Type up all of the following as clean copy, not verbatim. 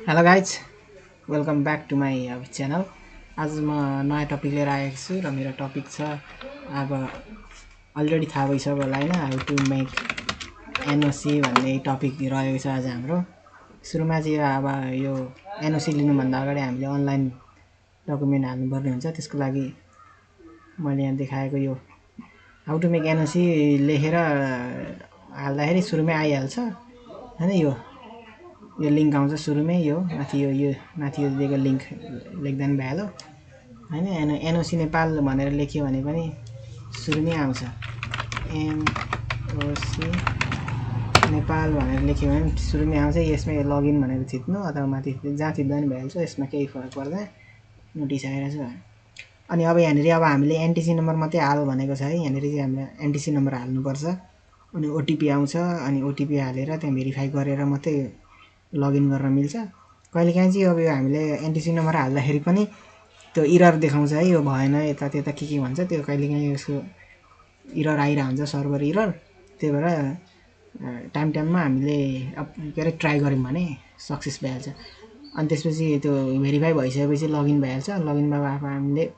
Hello guys, welcome back to my channel. आज म नयाँ टपिक लिएर आएको छु र मेरो टपिक छ अब अलरेडी थाहा भइसक्यो होला होइन, हाउ टु मेक एनओसी भन्ने टपिक रहेको छ आज हाम्रो। सुरुमा चाहिँ अब यो एनओसी लिनुभन्दा अगाडि हामीले अनलाइन डकुमेन्ट हाल्नुपर्ने हुन्छ। त्यसको लागि मैले यहाँ देखाएको यो हाउ टु मेक एनओसी लेखेर हाल्दाखेरि सुरुमै आइहाल्छ होइन। यो लिङ्क आउँछ सुरुमै, यो माथि यो माथि यो दिएको लिङ्क लेख्दा पनि भइहाल्यो होइन। एनओसी नेपाल भनेर लेख्यो भने पनि सुरुमै आउँछ एनओसी नेपाल भनेर लेख्यो भने सुरुमै आउँछ। यसमै लगइन भनेर थिच्नु अथवा माथि जहाँ थिच्दा पनि भइहाल्छ, यसमा केही फरक पर्दैन। नोटिस आइरहेछ। अनि अब यहाँनिर अब हामीले एनटिसी नम्बर मात्रै हाल भनेको छ है। यहाँनिर चाहिँ हामीले एनटिसी नम्बर हाल्नुपर्छ। अनि ओटिपी आउँछ, अनि ओटिपी हालेर त्यहाँ भेरिफाई गरेर मात्रै लगइन गर्न मिल्छ। कहिलेकाहीँ चाहिँ अब यो हामीले एनटिसी नम्बर हाल्दाखेरि पनि त्यो इरर देखाउँछ है, यो भएन यता त्यता के भन्छ। त्यो कहिलेकाहीँ यसको इरर आइरहेको हुन्छ, सर्भर इरर। त्यही भएर टाइममा हामीले के अरे ट्राई गऱ्यौँ भने सक्सेस भइहाल्छ। अनि त्यसपछि त्यो भेरिफाई भइसकेपछि लगइन भइहाल्छ। लगइनमा अब हामीले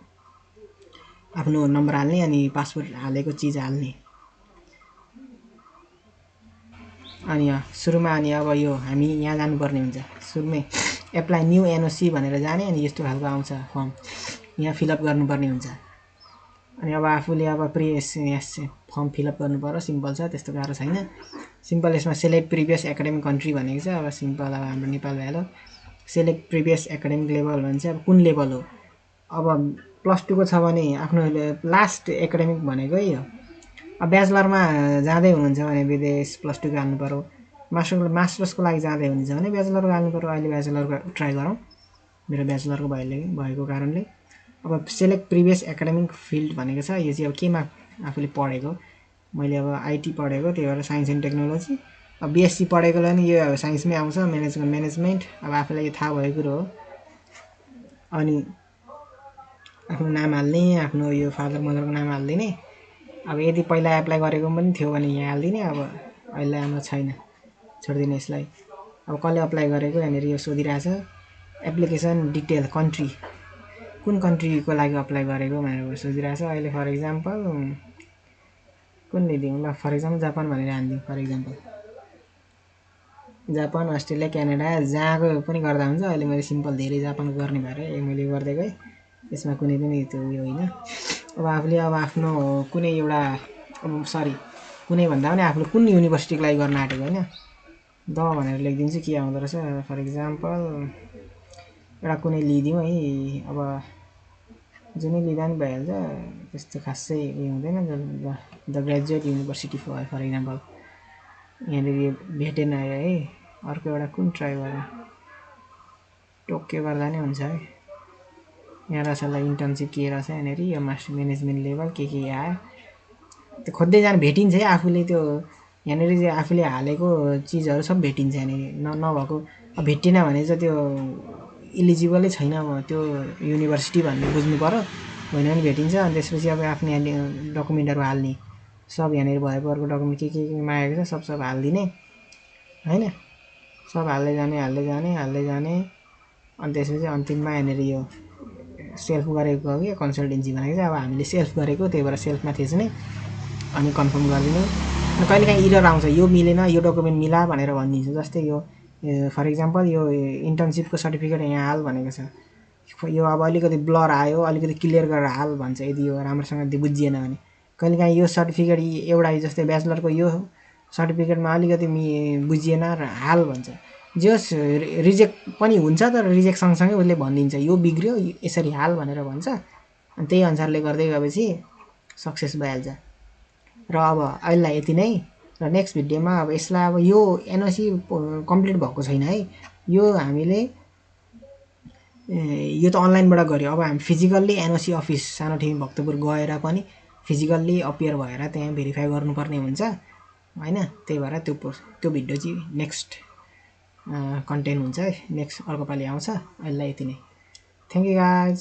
आफ्नो नम्बर हाल्ने अनि पासवर्ड हालेको चिज हाल्ने। अनि सुरुमा अनि अब यो हामी यहाँ जानुपर्ने हुन्छ। सुरुमै एप्लाई न्यू एनओसी भनेर जाने, अनि यस्तो खालको आउँछ फर्म, यहाँ फिलअप गर्नुपर्ने हुन्छ। अनि अब आफूले अब फर्म फिलअप गर्नु पर्यो। सिम्पल छ, त्यस्तो गाह्रो छैन। सिम्पल यसमा सेलेक्ट प्रिभियस एकाडेमिक कन्ट्री भनेको छ। अब सिम्पल अब हाम्रो नेपाल भइहाल्यो। सेलेक्ट प्रिभियस एकाडेमिक लेभल भन्छ। अब कुन लेभल हो, अब +2 को छ भने आफ्नो लास्ट एकाडेमिक भनेको है। अब ब्याचलरमा जाँदै हुनुहुन्छ भने विदेश +2 को हाल्नु पर्यो। मास्टर्सको लागि जाँदै हुनुहुन्छ भने ब्याचलरको हाल्नु पर्यो। अहिले ब्याचलरको ट्राई गरौँ, मेरो ब्याचलरको भएको कारणले। अब सेलेक्ट प्रिभियस एकाडेमिक फिल्ड भनेको छ। यो चाहिँ अब केमा आफूले पढेको, मैले अब आइटी पढेको, त्यही भएर साइन्स एन्ड टेक्नोलोजी। अब बिएससी पढेकोलाई पनि यो साइन्समै आउँछ, म्यानेजमेन्ट। अब आफूलाई यो थाहा भएको कुरो हो। अनि आफ्नो नाम हाल्ने, आफ्नो यो फादर मदरको नाम हालिदिने। अब यदि पहिला एप्लाई गरेको पनि थियो भने यहाँ हालिदिने। अब अहिले हाम्रो छैन, छोडिदिने यसलाई। अब कसले अप्लाई गरेको यहाँनिर यो सोधिरहेछ। एप्लिकेसन डिटेल कन्ट्री, कुन कन्ट्रीको लागि अप्लाई गरेको भनेर सोधिरहेछ। अहिले फर इक्जाम्पल कुन लिदिउँ ल, फर इक्जाम्पल जापान भनेर हानिदिउँ। For example Japan, Australia, Canada, जहाँको पनि गर्दा हुन्छ। अहिले मैले सिम्पल धेरै जापानको गर्ने भएर मैले गरिदिएको है। यसमा कुनै पनि त्यो उयो होइन। अब आफूले अब आफ्नो कुनै एउटा कुनै भन्दा पनि आफूले कुन युनिभर्सिटीको लागि गर्न आँटेको होइन, द भनेर लेखिदिन्छु के आउँदो रहेछ। फर इक्जाम्पल एउटा कुनै लिइदिउँ है। अब जुनै लिँदा पनि भइहाल्छ, त्यस्तो खासै उयो हुँदैन। The graduate university for example यहाँनिर भेटेन है। अर्को एउटा कुन ट्राई गरौँ, टोकियो गर्दा नै हुन्छ है। यहाँ रहेछ ल, इन्टर्नसिप के रहेछ यहाँनिर, यो मास्टर म्यानेजमेन्ट लेभल के आयो। त्यो खोज्दै जानु भेटिन्छ है आफूले। त्यो यहाँनिर चाहिँ आफूले हालेको चिजहरू सब भेटिन्छ यहाँनिर। नभएको अब भेटिएन भने चाहिँ त्यो इलिजिबलै छैन त्यो युनिभर्सिटी भन्ने बुझ्नु पर्यो, होइन भने भेटिन्छ। अनि त्यसपछि अब आफ्नो डकुमेन्टहरू हाल्ने, सब यहाँनिर भएको अर्को डकुमेन्ट के मागेको छ सब हालिदिने होइन। सब हाल्दै जाने। अनि त्यसपछि अन्तिममा यहाँनिर यो सेल्फ गरेको हो कि कन्सल्टेन्सी भनेको चाहिँ अब हामीले सेल्फ गरेको, त्यही भएर सेल्फमा थिच्ने अनि कन्फर्म गरिदिने। अनि कहिलेकाहीँ इरर आउँछ, यो मिलेन, यो डकुमेन्ट मिला भनेर भनिदिन्छ। जस्तै यो फर इक्जाम्पल यो इन्टर्नसिपको सर्टिफिकेट यहाँ हाल भनेको छ। यो अब अलिकति ब्लर आयो, अलिकति क्लियर गरेर हाल भन्छ यदि यो राम्रोसँग बुझिएन भने। कहिलेकाहीँ यो सर्टिफिकेट एउटा जस्तै ब्याचलरको यो सर्टिफिकेटमा अलिकति बुझिएन र हाल भन्छ। जस रिजेक्ट पनि हुन्छ, तर रिजेक्ट सँगसँगै उसले भनिदिन्छ यो बिग्रियो यसरी हाल भनेर भन्छ। अनि त्यही अनुसारले गर्दै गएपछि सक्सेस भइहाल्छ। र अब अहिलेलाई यति नै। र नेक्स्ट भिडियोमा अब यसलाई अब यो एनओसी कम्प्लिट भएको छैन है। यो हामीले यो त अनलाइनबाट गऱ्यो। अब हामी फिजिकल्ली एनओसी अफिस सानोतिमी भक्तपुर गएर पनि फिजिकल्ली अपियर भएर त्यहाँ भेरिफाई गर्नुपर्ने हुन्छ होइन। त्यही भएर त्यो भिडियो चाहिँ नेक्स्ट कन्टेन्ट हुन्छ है, नेक्स्ट अर्को पालि आउँछ। अहिलेलाई यति नै। Thank you guys.